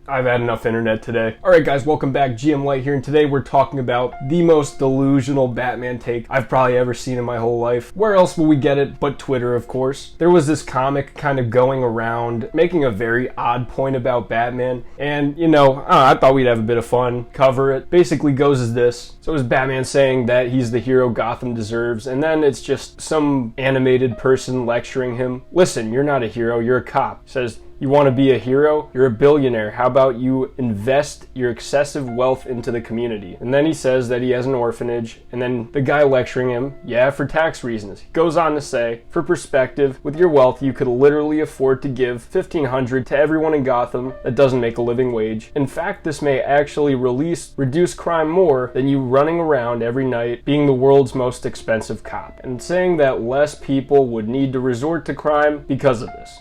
I've had enough internet today. Alright guys, welcome back. GM Light here, and today we're talking about the most delusional Batman take I've probably ever seen in my whole life. Where else will we get it but Twitter, of course? There was this comic kind of going around making a very odd point about Batman, and I thought we'd have a bit of fun, cover it. Basically goes as this. So it was Batman saying that he's the hero Gotham deserves, and then it's just some animated person lecturing him. Listen, you're not a hero, you're a cop. Says, you want to be a hero? You're a billionaire. How about you invest your excessive wealth into the community? And then he says that he has an orphanage, and then the guy lecturing him, yeah, for tax reasons. He goes on to say, for perspective, with your wealth, you could literally afford to give $1,500 to everyone in Gotham that doesn't make a living wage. In fact, this may actually reduce crime more than you running around every night being the world's most expensive cop, and saying that less people would need to resort to crime because of this.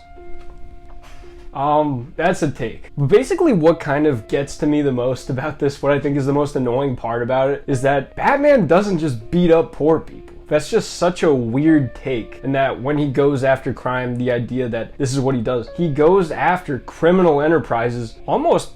That's a take. But basically what kind of gets to me the most about this, what I think is the most annoying part about it, is that Batman doesn't just beat up poor people. That's just such a weird take, and that when he goes after crime, the idea that this is what he does. He goes after criminal enterprises almost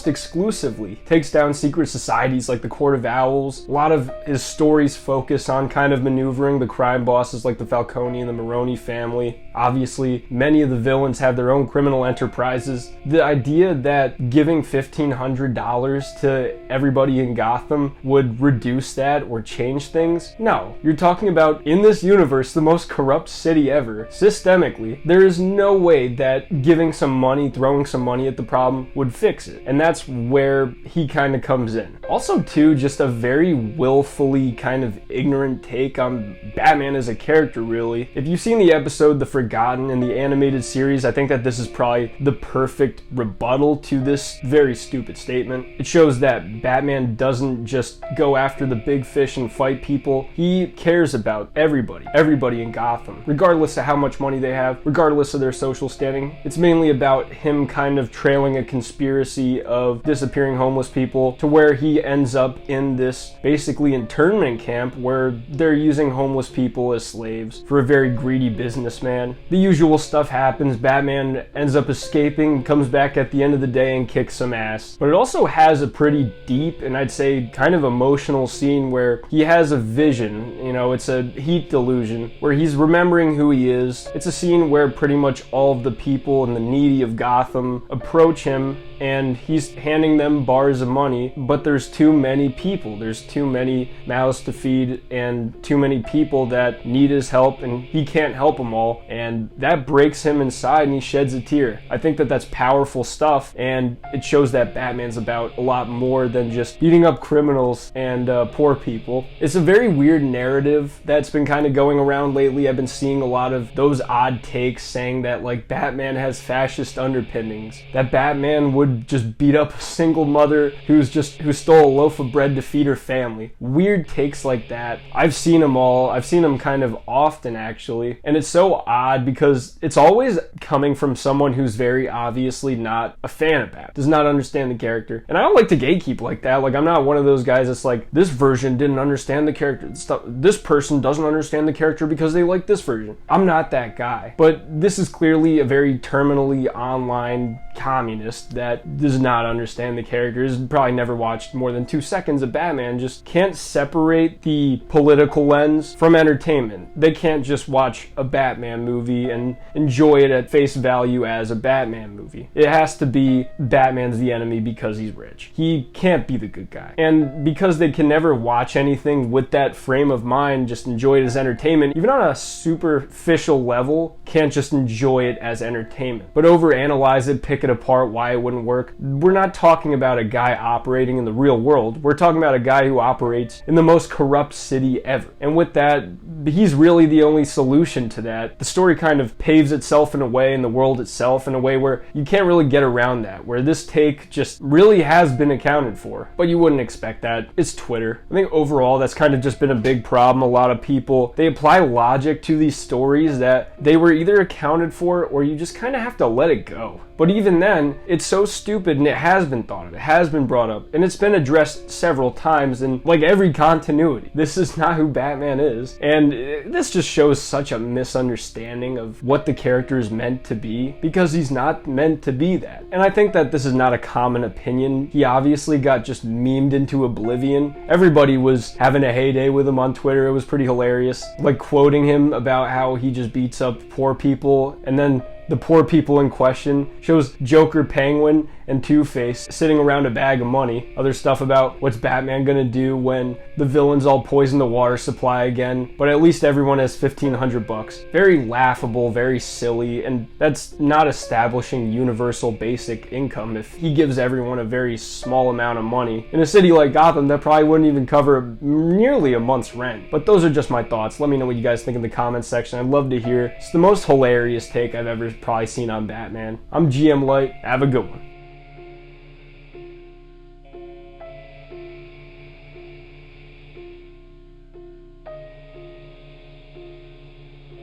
exclusively. Takes down secret societies like the Court of Owls. A lot of his stories focus on kind of maneuvering the crime bosses like the Falcone and the Maroni family. Obviously, many of the villains have their own criminal enterprises. The idea that giving $1,500 to everybody in Gotham would reduce that or change things? No. You're talking about, in this universe, the most corrupt city ever. Systemically, there is no way that giving some money, throwing some money at the problem would fix it. And that's where he kind of comes in. Also, too, just a very willfully kind of ignorant take on Batman as a character, really. If you've seen the episode The Forgotten in the animated series, I think that this is probably the perfect rebuttal to this very stupid statement. It shows that Batman doesn't just go after the big fish and fight people. He cares about everybody in Gotham, regardless of how much money they have, regardless of their social standing. It's mainly about him kind of trailing a conspiracy of disappearing homeless people to where he ends up in this basically internment camp where they're using homeless people as slaves for a very greedy businessman. The usual stuff happens. Batman ends up escaping, comes back at the end of the day and kicks some ass. But it also has a pretty deep and I'd say kind of emotional scene where he has a vision. It's a heat delusion where he's remembering who he is. It's a scene where pretty much all of the people and the needy of Gotham approach him and he's handing them bars of money, but there's too many people. There's too many mouths to feed and too many people that need his help, and he can't help them all, and that breaks him inside and he sheds a tear. I think that that's powerful stuff, and it shows that Batman's about a lot more than just beating up criminals and poor people. It's a very weird narrative that's been kind of going around lately. I've been seeing a lot of those odd takes saying that like Batman has fascist underpinnings, that Batman would just beat up a single mother who stole a loaf of bread to feed her family. Weird takes like that. I've seen them all. I've seen them kind of often actually, and it's so odd because it's always coming from someone who's very obviously not a fan of Batman, does not understand the character. And I don't like to gatekeep like that. Like, I'm not one of those guys that's like, this version didn't understand the character. This person doesn't understand the character because they like this version. I'm not that guy. But this is clearly a very terminally online communist that does not understand the characters, probably never watched more than 2 seconds of Batman, just can't separate the political lens from entertainment. They can't just watch a Batman movie and enjoy it at face value as a Batman movie. It has to be Batman's the enemy because he's rich. He can't be the good guy. And because they can never watch anything with that frame of mind, just enjoy it as entertainment, even on a superficial level, can't just enjoy it as entertainment, but overanalyze it, pick it apart, why it wouldn't work. We're not talking about a guy operating in the real world. We're talking about a guy who operates in the most corrupt city ever. And with that, he's really the only solution to that. The story kind of paves itself in a way, in the world itself, in a way where you can't really get around that, where this take just really has been accounted for. But you wouldn't expect that. It's Twitter. I think overall that's kind of just been a big problem. A lot of people, they apply logic to these stories that they were either accounted for or you just kind of have to let it go. But even then, it's so stupid, and it has been thought of, it has been brought up, and it's been addressed several times in like every continuity. This is not who Batman is, and this just shows such a misunderstanding of what the character is meant to be, because he's not meant to be that. And I think that this is not a common opinion. He obviously got just memed into oblivion. Everybody was having a heyday with him on Twitter. It was pretty hilarious, like quoting him about how he just beats up poor people, and then the poor people in question shows Joker, Penguin, and Two-Face sitting around a bag of money. Other stuff about what's Batman gonna do when the villains all poison the water supply again, but at least everyone has $1,500. Very laughable, very silly, and that's not establishing universal basic income if he gives everyone a very small amount of money. In a city like Gotham, that probably wouldn't even cover nearly a month's rent. But those are just my thoughts. Let me know what you guys think in the comments section. I'd love to hear. It's the most hilarious take I've ever probably seen on Batman. I'm GM Light. Have a good one.